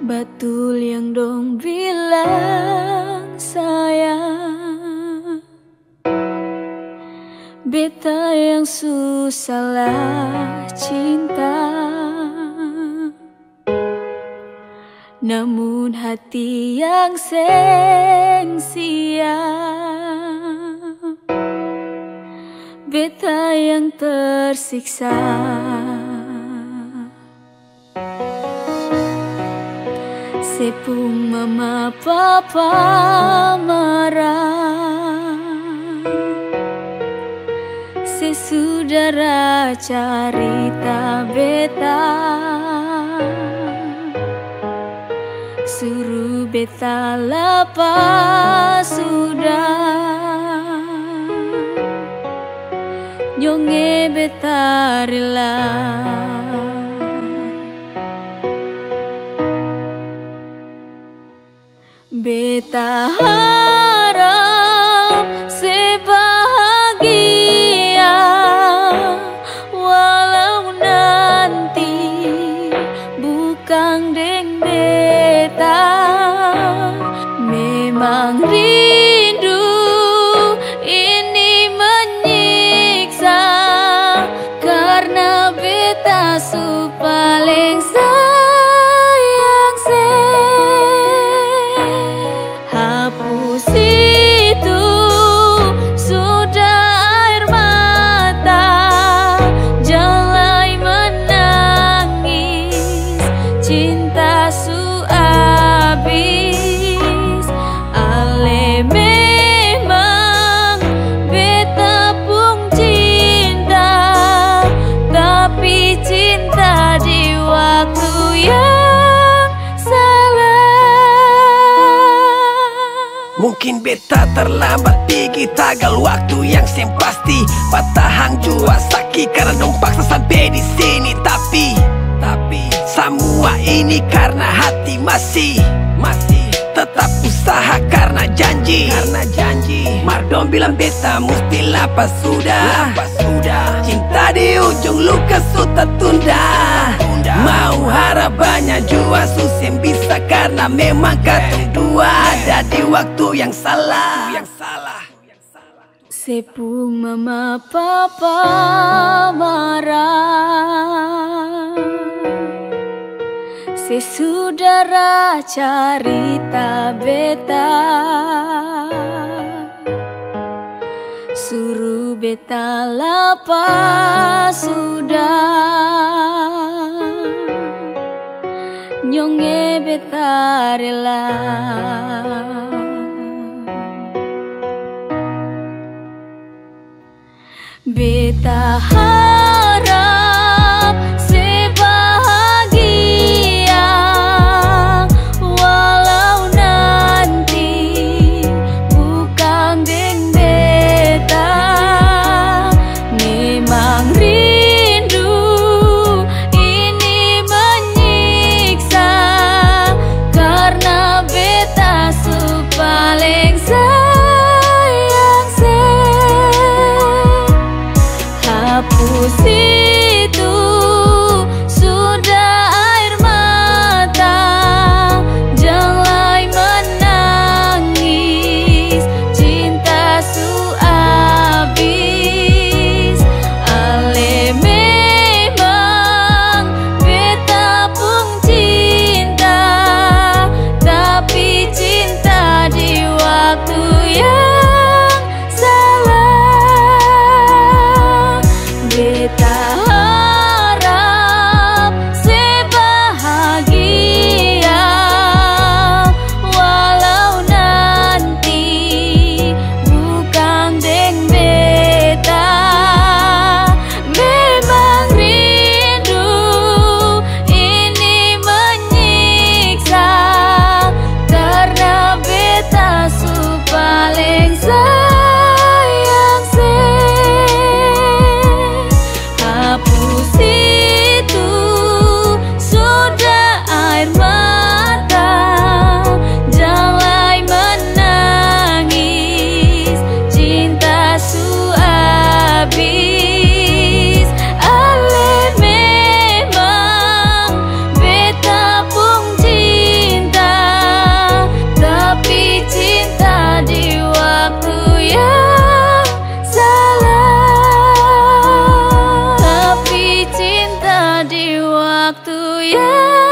Betul yang dong bilang sayang, beta yang susah lah cinta. Namun hati yang sensia, beta yang tersiksa. Sepung mama papa marah, sesudara carita beta, suruh beta lepas sudah, nyonge beta rela. Beta harap sebahagia, walau nanti bukan deng beta. Memang rindu ini menyiksa, karena beta su paling hapus itu sudah air mata, jalai menangis, cinta su habis. Ale memang beta pun cinta, tapi cinta di waktu yang mungkin beta terlambat pergi tagal waktu yang sem pasti. Patahang jua sakit karena dong paksa sampai di sini. Tapi semua ini karena hati masih tetap usaha karena janji. Mardon bilang beta mesti lapas sudah. Cinta di ujung luka sudah tunda. Mau harap banyak jua susah bisa, karena memang katung dua ada di waktu yang salah. Sepung mama papa marah, sesudara carita beta, suruh beta lepas sudah, nyonge beta rela. Beta harap sebahagia, walau nanti bukan deng beta. Memang rindu ini menyiksa, karena beta su paling sayang. Hapus di waktu yang